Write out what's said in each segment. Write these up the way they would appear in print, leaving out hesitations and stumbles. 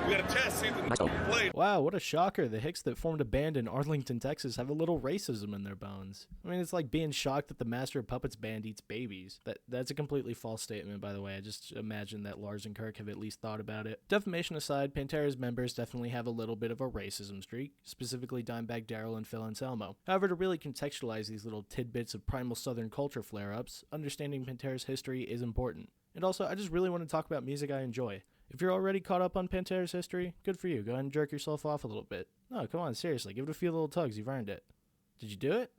We got a test, see if we can play. Wow, what a shocker. The Hicks that formed a band in Arlington, Texas have a little racism in their bones. I mean, it's like being shocked that the Master of Puppets band eats babies. That's a completely false statement, by the way. I just imagine that Lars and Kirk have at least thought about it. Defamation aside, Pantera's members definitely have a little bit of a racism streak, specifically Dimebag Darrell and Phil Anselmo. However, to really contextualize these little tidbits of primal southern culture flare-ups, understanding Pantera's history is important. And also, I just really want to talk about music I enjoy. If you're already caught up on Pantera's history, good for you. Go ahead and jerk yourself off a little bit. No, come on, seriously. Give it a few little tugs. You've earned it. Did you do it?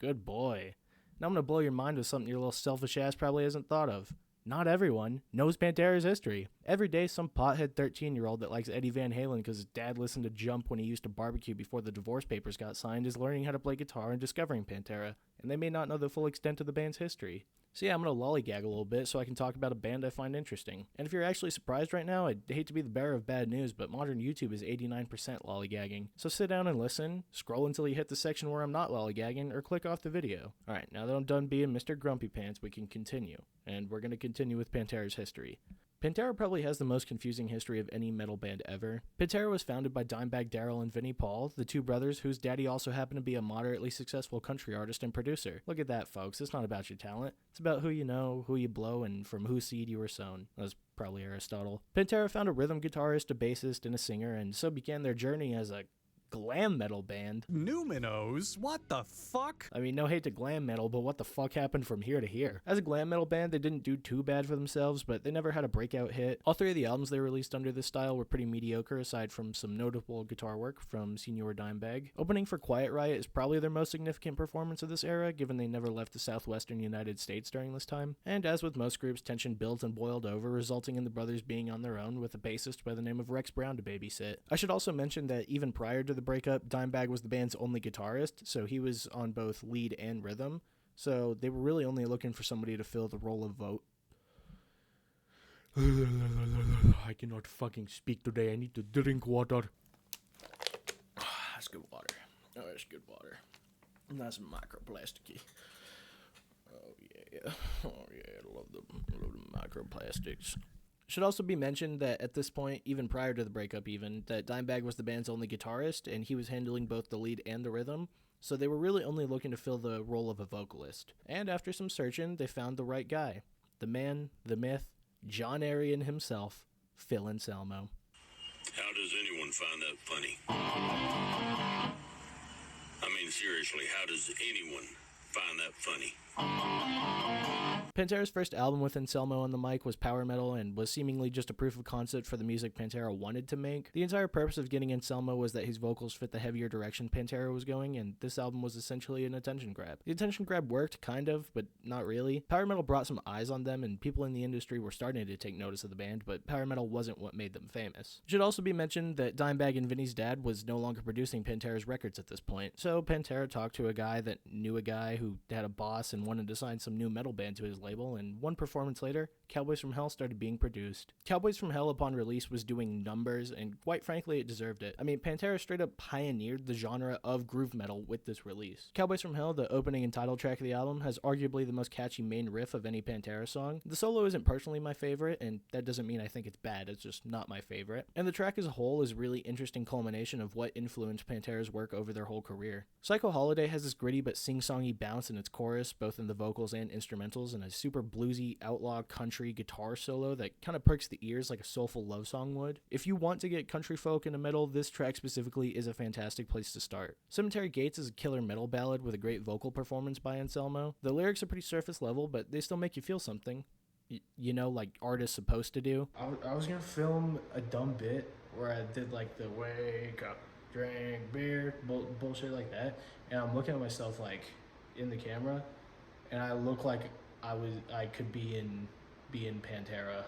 Good boy. Now I'm going to blow your mind with something your little selfish ass probably hasn't thought of. Not everyone knows Pantera's history. Every day, some pothead 13-year-old that likes Eddie Van Halen because his dad listened to Jump when he used to barbecue before the divorce papers got signed is learning how to play guitar and discovering Pantera, and they may not know the full extent of the band's history. So yeah, I'm going to lollygag a little bit so I can talk about a band I find interesting. And if you're actually surprised right now, I'd hate to be the bearer of bad news, but modern YouTube is 89% lollygagging. So sit down and listen, scroll until you hit the section where I'm not lollygagging, or click off the video. Alright, now that I'm done being Mr. Grumpy Pants, we can continue. And we're going to continue with Pantera's history. Pantera probably has the most confusing history of any metal band ever. Pantera was founded by Dimebag Darrell and Vinnie Paul, the two brothers whose daddy also happened to be a moderately successful country artist and producer. Look at that, folks. It's not about your talent. It's about who you know, who you blow, and from whose seed you were sown. That's probably Aristotle. Pantera found a rhythm guitarist, a bassist, and a singer, and so began their journey as a glam metal band. Numinos? What the fuck? I mean, no hate to glam metal, but what the fuck happened from here to here? As a glam metal band, they didn't do too bad for themselves, but they never had a breakout hit. All three of the albums they released under this style were pretty mediocre, aside from some notable guitar work from Senior Dimebag. Opening for Quiet Riot is probably their most significant performance of this era, given they never left the southwestern United States during this time. And as with most groups, tension built and boiled over, resulting in the brothers being on their own with a bassist by the name of Rex Brown to babysit. I should also mention that even prior to the breakup, Dimebag was the band's only guitarist, so he was on both lead and rhythm, so they were really only looking for somebody to fill the role of I cannot fucking speak today, I need to drink water. That's good water. Oh, that's good water. Nice and microplasticky. Oh yeah, I love the microplastics. Should also be mentioned that at this point, even prior to the breakup that Dimebag was the band's only guitarist, and he was handling both the lead and the rhythm, so they were really only looking to fill the role of a vocalist. And after some searching, they found the right guy. The man, the myth, John Arryan himself, Phil Anselmo. How does anyone find that funny? I mean, seriously, how does anyone find that funny? Pantera's first album with Anselmo on the mic was power metal and was seemingly just a proof of concept for the music Pantera wanted to make. The entire purpose of getting Anselmo was that his vocals fit the heavier direction Pantera was going, and this album was essentially an attention grab. The attention grab worked, kind of, but not really. Power metal brought some eyes on them, and people in the industry were starting to take notice of the band, but power metal wasn't what made them famous. It should also be mentioned that Dimebag and Vinnie's dad was no longer producing Pantera's records at this point, so Pantera talked to a guy that knew a guy who had a boss and wanted to sign some new metal band to his label, and one performance later, Cowboys from Hell started being produced. Cowboys from Hell upon release was doing numbers, and quite frankly, it deserved it. I mean, Pantera straight up pioneered the genre of groove metal with this release. Cowboys from Hell, the opening and title track of the album, has arguably the most catchy main riff of any Pantera song. The solo isn't personally my favorite, and that doesn't mean I think it's bad, it's just not my favorite. And the track as a whole is a really interesting culmination of what influenced Pantera's work over their whole career. Psycho Holiday has this gritty but sing-songy bounce in its chorus, both in the vocals and instrumentals, and a super bluesy, outlaw country guitar solo that kind of perks the ears like a soulful love song would. If you want to get country folk into metal, this track specifically is a fantastic place to start. Cemetery Gates is a killer metal ballad with a great vocal performance by Anselmo. The lyrics are pretty surface level, but they still make you feel something. You know, like art is supposed to do. I was gonna film a dumb bit where I did like the wake up, drink beer, bullshit like that, and I'm looking at myself like in the camera, and I look like I could be in Pantera.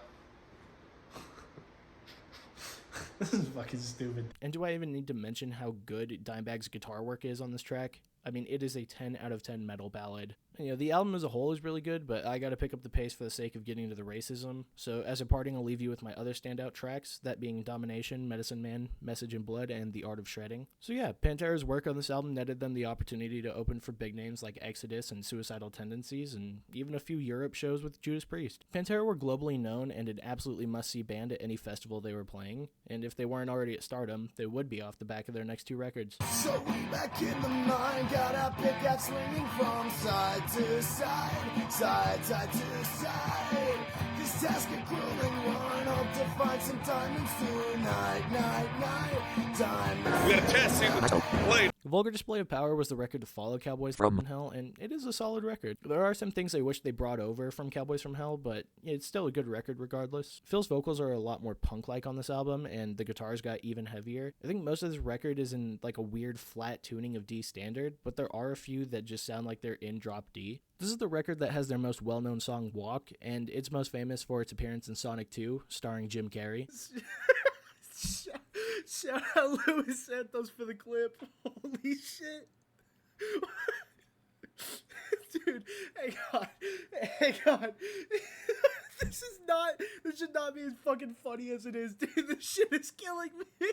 This is fucking stupid. And do I even need to mention how good Dimebag's guitar work is on this track? I mean, it is a 10 out of 10 metal ballad. You know, the album as a whole is really good, but I gotta pick up the pace for the sake of getting to the racism. So as a parting, I'll leave you with my other standout tracks, that being Domination, Medicine Man, Message in Blood, and The Art of Shredding. So yeah, Pantera's work on this album netted them the opportunity to open for big names like Exodus and Suicidal Tendencies, and even a few Europe shows with Judas Priest. Pantera were globally known and an absolutely must-see band at any festival they were playing, and if they weren't already at stardom, they would be off the back of their next 2 records. So we back in the mine, got our pickaxe swinging from side to side, side to side. This task of grueling one, hope to find some diamonds tonight, night, time. We got a test scene with played. Vulgar Display of Power was the record to follow Cowboys from Hell, and it is a solid record. There are some things I wish they brought over from Cowboys from Hell, but it's still a good record regardless. Phil's vocals are a lot more punk-like on this album, and the guitars got even heavier. I think most of this record is in like a weird flat tuning of D standard, but there are a few that just sound like they're in drop D. This is the record that has their most well-known song, Walk, and it's most famous for its appearance in Sonic 2, starring Jim Carrey. Shout out Luis Santos for the clip. Holy shit. Dude, hang on. This should not be as fucking funny as it is, dude. This shit is killing me.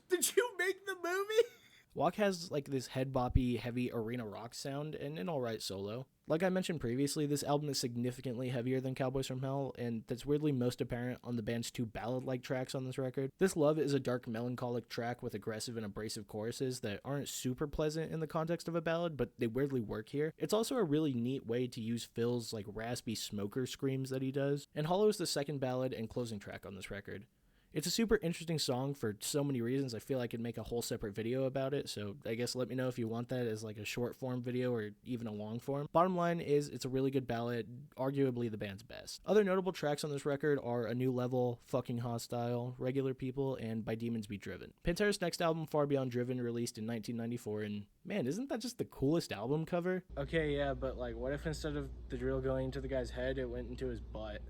Did you make the movie? Walk has like this head boppy, heavy arena rock sound and an alright solo. Like I mentioned previously, this album is significantly heavier than Cowboys from Hell, and that's weirdly most apparent on the band's 2 ballad-like tracks on this record. This Love is a dark, melancholic track with aggressive and abrasive choruses that aren't super pleasant in the context of a ballad, but they weirdly work here. It's also a really neat way to use Phil's like raspy smoker screams that he does, and Hollow is the second ballad and closing track on this record. It's a super interesting song for so many reasons. I feel I could make a whole separate video about it, so I guess let me know if you want that as like a short form video or even a long form. Bottom line is it's a really good ballad, arguably the band's best. Other notable tracks on this record are A New Level, Fucking Hostile, Regular People, and By Demons Be Driven. Pantera's next album, Far Beyond Driven, released in 1994, and man, isn't that just the coolest album cover? Okay, yeah, but like what if instead of the drill going into the guy's head, it went into his butt?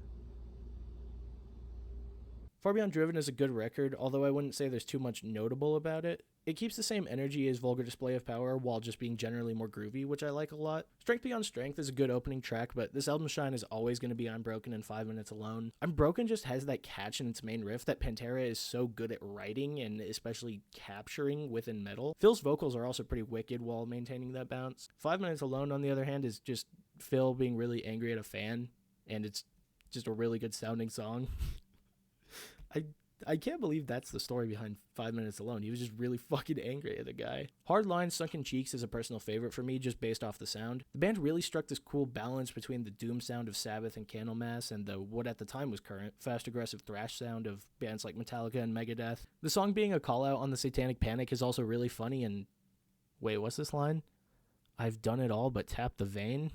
Far Beyond Driven is a good record, although I wouldn't say there's too much notable about it. It keeps the same energy as Vulgar Display of Power while just being generally more groovy, which I like a lot. Strength Beyond Strength is a good opening track, but this album's shine is always going to be I'm Broken and 5 Minutes Alone. I'm Broken just has that catch in its main riff that Pantera is so good at writing and especially capturing within metal. Phil's vocals are also pretty wicked while maintaining that bounce. 5 Minutes Alone, on the other hand, is just Phil being really angry at a fan, and it's just a really good sounding song. I can't believe that's the story behind 5 Minutes Alone. He was just really fucking angry at the guy. Hard Line, Sunken Cheeks is a personal favorite for me just based off the sound. The band really struck this cool balance between the doom sound of Sabbath and Candlemass and the what at the time was current, fast aggressive thrash sound of bands like Metallica and Megadeth. The song being a call out on the Satanic Panic is also really funny and... Wait, what's this line? I've done it all but tap the vein?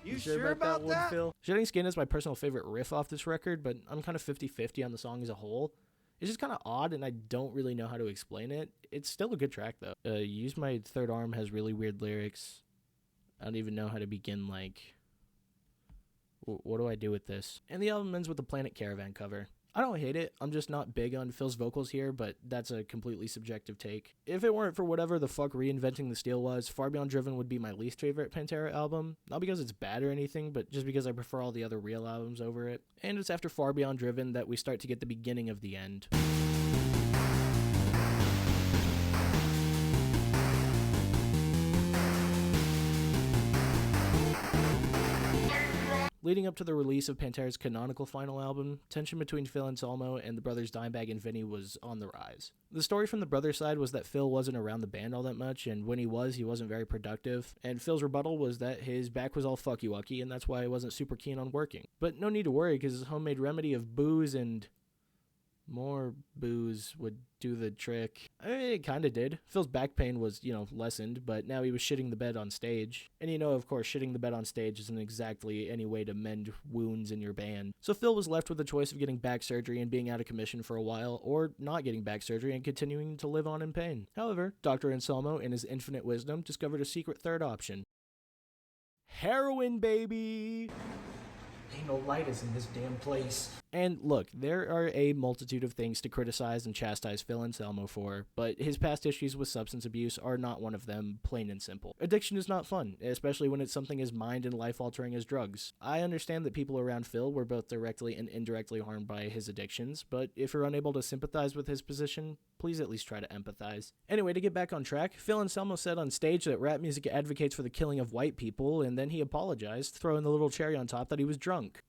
You sure about that? Phil? Shedding Skin is my personal favorite riff off this record, but I'm kind of 50-50 on the song as a whole. It's just kind of odd, and I don't really know how to explain it. It's still a good track, though. Use My Third Arm has really weird lyrics. I don't even know how to begin, like... What do I do with this? And the album ends with the Planet Caravan cover. I don't hate it, I'm just not big on Phil's vocals here, but that's a completely subjective take. If it weren't for whatever the fuck Reinventing the Steel was, Far Beyond Driven would be my least favorite Pantera album. Not because it's bad or anything, but just because I prefer all the other real albums over it. And it's after Far Beyond Driven that we start to get the beginning of the end. Leading up to the release of Pantera's canonical final album, tension between Phil and Anselmo and the brothers Dimebag and Vinny was on the rise. The story from the brothers' side was that Phil wasn't around the band all that much, and when he wasn't very productive, and Phil's rebuttal was that his back was all fucky-wucky, and that's why he wasn't super keen on working. But no need to worry, because his homemade remedy of booze and... more booze would do the trick. I mean, it kind of did. Phil's back pain was, lessened, but now he was shitting the bed on stage. And of course, shitting the bed on stage isn't exactly any way to mend wounds in your band. So Phil was left with the choice of getting back surgery and being out of commission for a while, or not getting back surgery and continuing to live on in pain. However, Dr. Anselmo, in his infinite wisdom, discovered a secret third option. Heroin, baby! Ain't no lighters in this damn place. And look, there are a multitude of things to criticize and chastise Phil Anselmo for, but his past issues with substance abuse are not one of them, plain and simple. Addiction is not fun, especially when it's something as mind and life-altering as drugs. I understand that people around Phil were both directly and indirectly harmed by his addictions, but if you're unable to sympathize with his position, please at least try to empathize. Anyway, to get back on track, Phil Anselmo said on stage that rap music advocates for the killing of white people, and then he apologized, throwing the little cherry on top that he was drunk.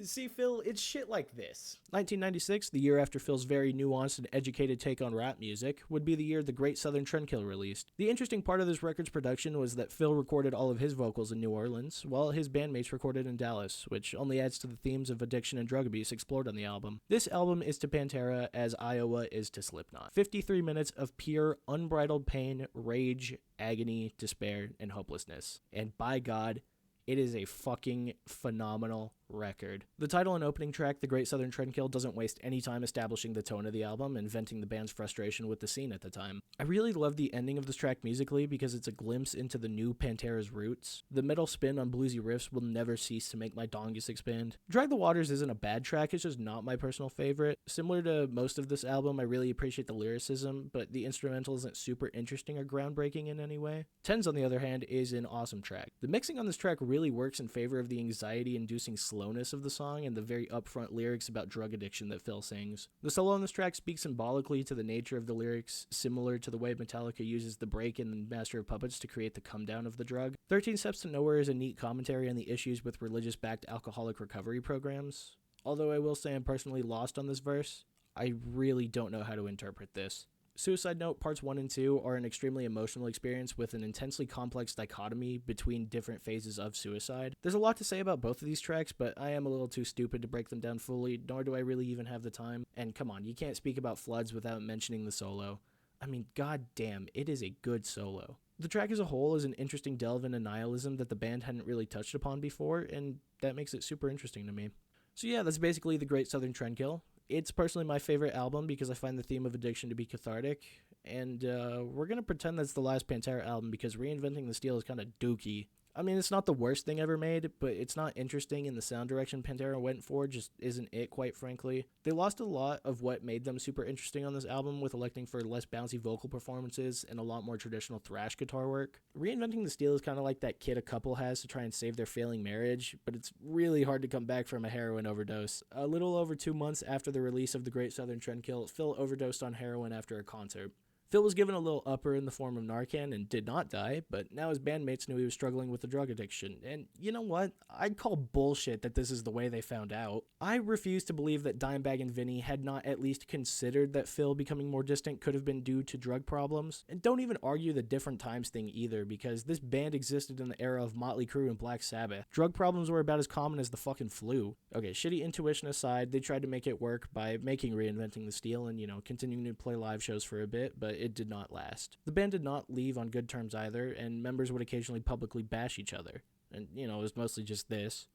See, Phil, it's shit like this. 1996, the year after Phil's very nuanced and educated take on rap music, would be the year the Great Southern Trendkill released. The interesting part of this record's production was that Phil recorded all of his vocals in New Orleans, while his bandmates recorded in Dallas, which only adds to the themes of addiction and drug abuse explored on the album. This album is to Pantera as Iowa is to Slipknot. 53 minutes of pure, unbridled pain, rage, agony, despair, and hopelessness. And by God, it is a fucking phenomenal record. The title and opening track, The Great Southern Trendkill, doesn't waste any time establishing the tone of the album and venting the band's frustration with the scene at the time. I really love the ending of this track musically because it's a glimpse into the new Pantera's roots. The metal spin on bluesy riffs will never cease to make my dongus expand. Drag the Waters isn't a bad track, it's just not my personal favorite. Similar to most of this album, I really appreciate the lyricism, but the instrumental isn't super interesting or groundbreaking in any way. Tens, on the other hand, is an awesome track. The mixing on this track really works in favor of the anxiety-inducing slowness of the song and the very upfront lyrics about drug addiction that Phil sings. The solo on this track speaks symbolically to the nature of the lyrics, similar to the way Metallica uses the break in Master of Puppets to create the come down of the drug. 13 Steps to Nowhere is a neat commentary on the issues with religious-backed alcoholic recovery programs. Although I will say I'm personally lost on this verse, I really don't know how to interpret this. Suicide Note Parts 1 and 2 are an extremely emotional experience with an intensely complex dichotomy between different phases of suicide. There's a lot to say about both of these tracks, but I am a little too stupid to break them down fully, nor do I really even have the time. And come on, you can't speak about Floods without mentioning the solo. I mean, goddamn, it is a good solo. The track as a whole is an interesting delve into nihilism that the band hadn't really touched upon before, and that makes it super interesting to me. So yeah, that's basically The Great Southern Trendkill. It's personally my favorite album because I find the theme of addiction to be cathartic, and we're going to pretend that's the last Pantera album because Reinventing the Steel is kind of dookie. I mean, it's not the worst thing ever made, but it's not interesting, and the sound direction Pantera went for just isn't it, quite frankly. They lost a lot of what made them super interesting on this album with electing for less bouncy vocal performances and a lot more traditional thrash guitar work. Reinventing the Steel is kind of like that kid a couple has to try and save their failing marriage, but it's really hard to come back from a heroin overdose. A little over 2 months after the release of The Great Southern Trendkill, Phil overdosed on heroin after a concert. Phil was given a little upper in the form of Narcan and did not die, but now his bandmates knew he was struggling with a drug addiction. And you know what? I'd call bullshit that this is the way they found out. I refuse to believe that Dimebag and Vinny had not at least considered that Phil becoming more distant could have been due to drug problems. And don't even argue the different times thing either, because this band existed in the era of Motley Crue and Black Sabbath. Drug problems were about as common as the fucking flu. Okay, shitty intuition aside, they tried to make it work by making Reinventing the Steel and, continuing to play live shows for a bit, but it did not last. The band did not leave on good terms either, and members would occasionally publicly bash each other. And, it was mostly just this.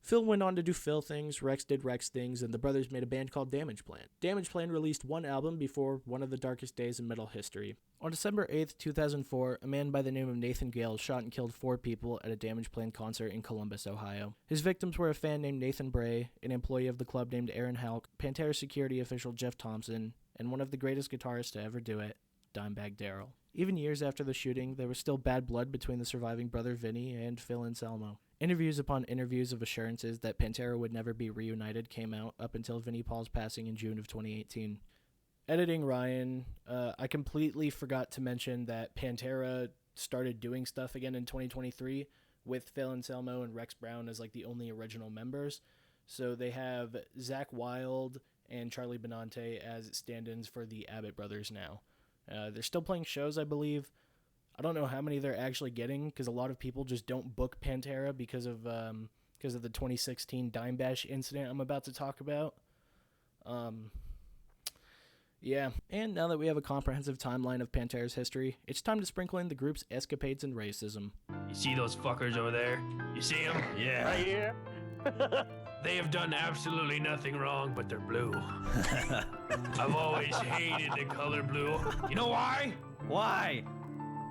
Phil went on to do Phil things, Rex did Rex things, and the brothers made a band called Damage Plan. Damage Plan released one album before one of the darkest days in metal history. On December 8th, 2004, a man by the name of Nathan Gale shot and killed 4 people at a Damage Plan concert in Columbus, Ohio. His victims were a fan named Nathan Bray, an employee of the club named Aaron Halk, Pantera security official Jeff Thompson, and one of the greatest guitarists to ever do it, Dimebag Darrell. Even years after the shooting, there was still bad blood between the surviving brother Vinny and Phil Anselmo. Interviews upon interviews of assurances that Pantera would never be reunited came out up until Vinnie Paul's passing in June of 2018. Editing Ryan, I completely forgot to mention that Pantera started doing stuff again in 2023 with Phil Anselmo and Rex Brown as like the only original members. So they have Zach Wilde and Charlie Benante as stand-ins for the Abbott brothers now. They're still playing shows, I believe. I don't know how many they're actually getting because a lot of people just don't book Pantera because of the 2016 Dime Bash incident I'm about to talk about. Yeah, and now that we have a comprehensive timeline of Pantera's history, it's time to sprinkle in the group's escapades and racism. You see those fuckers over there? You see them? Yeah. Right here? They have done absolutely nothing wrong, but they're blue. I've always hated the color blue. You know why? Why?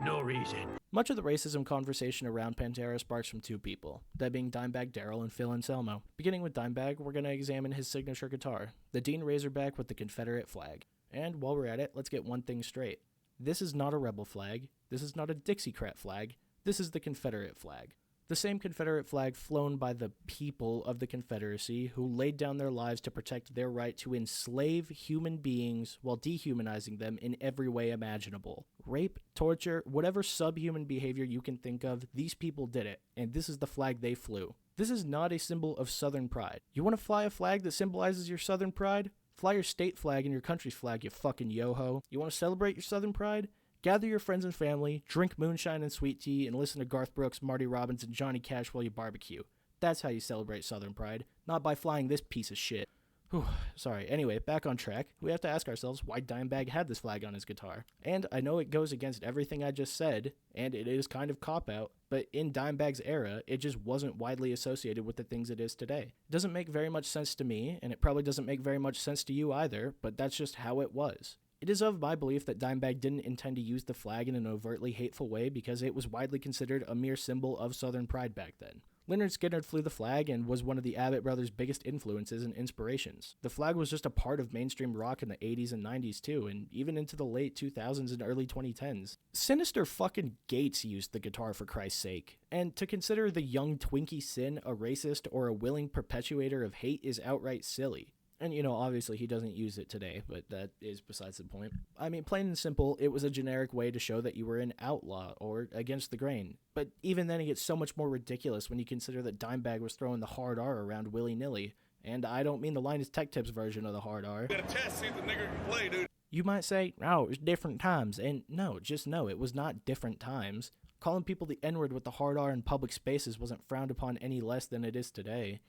No reason. Much of the racism conversation around Pantera sparks from two people, that being Dimebag Darrell and Phil Anselmo. Beginning with Dimebag, we're going to examine his signature guitar, the Dean Razorback with the Confederate flag. And while we're at it, let's get one thing straight. This is not a rebel flag, this is not a Dixiecrat flag, this is the Confederate flag. The same Confederate flag flown by the people of the Confederacy who laid down their lives to protect their right to enslave human beings while dehumanizing them in every way imaginable. Rape, torture, whatever subhuman behavior you can think of, these people did it, and this is the flag they flew. This is not a symbol of Southern pride. You want to fly a flag that symbolizes your Southern pride? Fly your state flag and your country's flag, you fucking yo-ho. You want to celebrate your Southern pride? Gather your friends and family, drink moonshine and sweet tea, and listen to Garth Brooks, Marty Robbins, and Johnny Cash while you barbecue. That's how you celebrate Southern pride, not by flying this piece of shit. Whew, sorry. Anyway, back on track. We have to ask ourselves why Dimebag had this flag on his guitar. And I know it goes against everything I just said, and it is kind of cop-out, but in Dimebag's era, it just wasn't widely associated with the things it is today. It doesn't make very much sense to me, and it probably doesn't make very much sense to you either, but that's just how it was. It is of my belief that Dimebag didn't intend to use the flag in an overtly hateful way because it was widely considered a mere symbol of Southern pride back then. Lynyrd Skynyrd flew the flag and was one of the Abbott brothers' biggest influences and inspirations. The flag was just a part of mainstream rock in the 80s and 90s too, and even into the late 2000s and early 2010s. Sinister fucking Gates used the guitar for Christ's sake. And to consider the young Twinkie Sin a racist or a willing perpetuator of hate is outright silly. And, you know, obviously he doesn't use it today, but that is besides the point. I mean, plain and simple, it was a generic way to show that you were an outlaw or against the grain. But even then it gets so much more ridiculous when you consider that Dimebag was throwing the hard R around willy-nilly. And I don't mean the Linus Tech Tips version of the hard R. Got a test, see if the nigger can play, dude. You might say, oh, it was different times. And no, just no, it was not different times. Calling people the N-word with the hard R in public spaces wasn't frowned upon any less than it is today.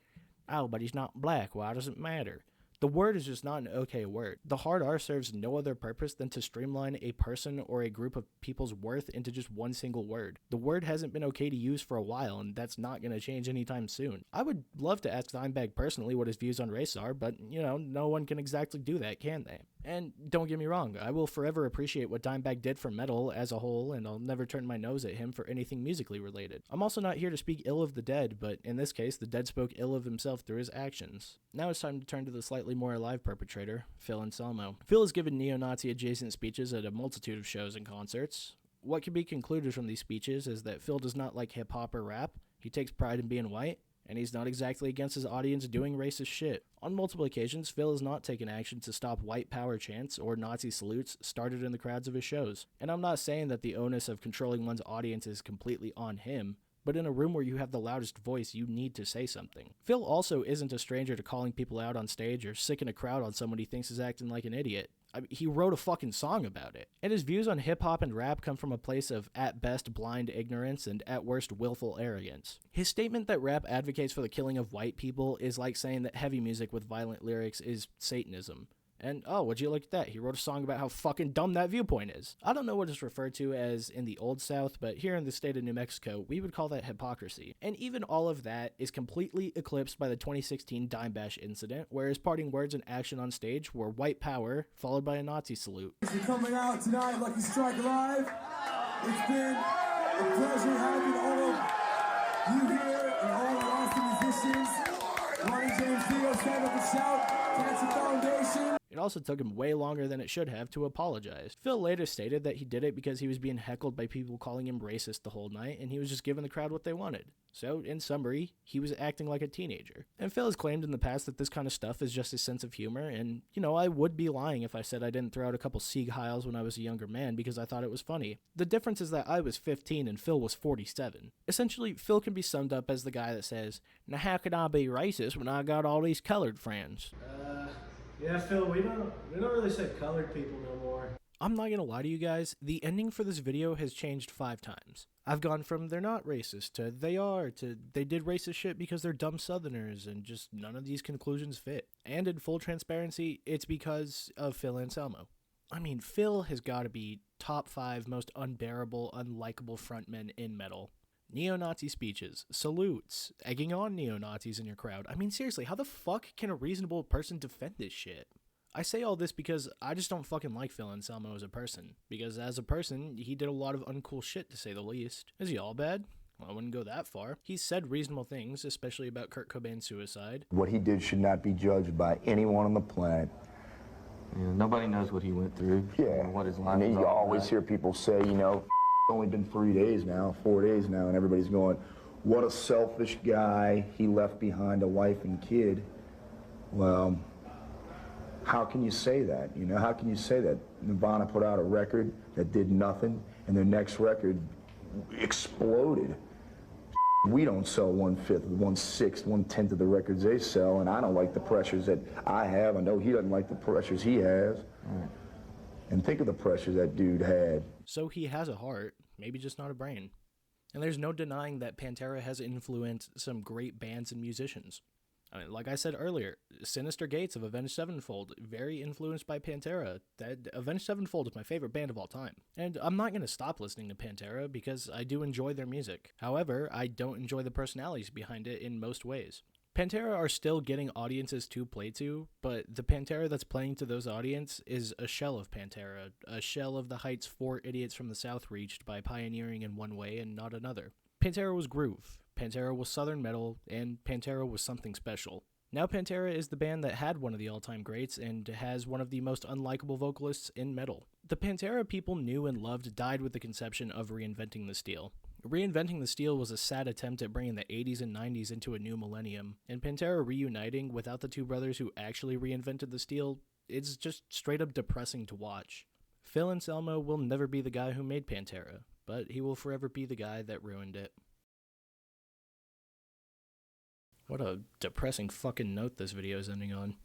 Oh, but he's not black, why does it matter? The word is just not an okay word. The hard R serves no other purpose than to streamline a person or a group of people's worth into just one single word. The word hasn't been okay to use for a while, and that's not going to change anytime soon. I would love to ask Dimebag personally what his views on race are, but, you know, no one can exactly do that, can they? And don't get me wrong, I will forever appreciate what Dimebag did for metal as a whole, and I'll never turn my nose at him for anything musically related. I'm also not here to speak ill of the dead, but in this case, the dead spoke ill of himself through his actions. Now it's time to turn to the slightly more alive perpetrator, Phil Anselmo. Phil has given neo-Nazi adjacent speeches at a multitude of shows and concerts. What can be concluded from these speeches is that Phil does not like hip-hop or rap, he takes pride in being white, and he's not exactly against his audience doing racist shit. On multiple occasions, Phil has not taken action to stop white power chants or Nazi salutes started in the crowds of his shows. And I'm not saying that the onus of controlling one's audience is completely on him, but in a room where you have the loudest voice, you need to say something. Phil also isn't a stranger to calling people out on stage or sicking a crowd on someone he thinks is acting like an idiot. He wrote a fucking song about it. And his views on hip-hop and rap come from a place of, at best, blind ignorance and at worst, willful arrogance. His statement that rap advocates for the killing of white people is like saying that heavy music with violent lyrics is Satanism. And, oh, would you look at that? He wrote a song about how fucking dumb that viewpoint is. I don't know what it's referred to as in the Old South, but here in the state of New Mexico, we would call that hypocrisy. And even all of that is completely eclipsed by the 2016 Dime Bash incident, where his parting words and action on stage were white power, followed by a Nazi salute. Thanks for coming out tonight, Lucky Strike Live. It's been a pleasure having all of you here and all the awesome musicians. Ronnie James Dio, Stand Up and Shout, Cancer Foundation. It also took him way longer than it should have to apologize. Phil later stated that he did it because he was being heckled by people calling him racist the whole night, and he was just giving the crowd what they wanted. So, in summary, he was acting like a teenager. And Phil has claimed in the past that this kind of stuff is just his sense of humor, and, you know, I would be lying if I said I didn't throw out a couple Sieg Heils when I was a younger man because I thought it was funny. The difference is that I was 15 and Phil was 47. Essentially, Phil can be summed up as the guy that says, "Now how could I be racist when I got all these colored friends?" Yeah, Phil, we don't really say colored people no more. I'm not gonna lie to you guys, the ending for this video has changed 5 times. I've gone from they're not racist to they are to they did racist shit because they're dumb Southerners, and just none of these conclusions fit. And in full transparency, it's because of Phil Anselmo. I mean, Phil has got to be top 5 most unbearable, unlikable frontmen in metal. Neo-Nazi speeches, salutes, egging on neo-Nazis in your crowd. I mean, seriously, how the fuck can a reasonable person defend this shit? I say all this because I just don't fucking like Phil Anselmo as a person. Because as a person, he did a lot of uncool shit, to say the least. Is he all bad? Well, I wouldn't go that far. He said reasonable things, especially about Kurt Cobain's suicide. What he did should not be judged by anyone on the planet. Yeah, nobody knows what he went through. Yeah, what his life and was you all always about. hear people say, you know, it's only been 3 days now, 4 days now, and everybody's going, what a selfish guy, he left behind a wife and kid. Well, how can you say that? You know, how can you say that? Nirvana put out a record that did nothing, and their next record exploded. We don't sell 1/5, 1/6, 1/10 of the records they sell, and I don't like the pressures that I have. I know he doesn't like the pressures he has. And think of the pressures that dude had. So he has a heart, maybe just not a brain. And there's no denying that Pantera has influenced some great bands and musicians. I mean, like I said earlier, Sinister Gates of Avenged Sevenfold, very influenced by Pantera. That Avenged Sevenfold is my favorite band of all time. And I'm not going to stop listening to Pantera because I do enjoy their music. However, I don't enjoy the personalities behind it in most ways. Pantera are still getting audiences to play to, but the Pantera that's playing to those audience is a shell of Pantera, a shell of the heights 4 idiots from the South reached by pioneering in one way and not another. Pantera was groove, Pantera was southern metal, and Pantera was something special. Now Pantera is the band that had one of the all-time greats and has one of the most unlikable vocalists in metal. The Pantera people knew and loved died with the conception of reinventing the steel. Reinventing the steel was a sad attempt at bringing the 80s and 90s into a new millennium, and Pantera reuniting without the two brothers who actually reinvented the steel, it's just straight up depressing to watch. Phil Anselmo will never be the guy who made Pantera, but he will forever be the guy that ruined it. What a depressing fucking note this video is ending on.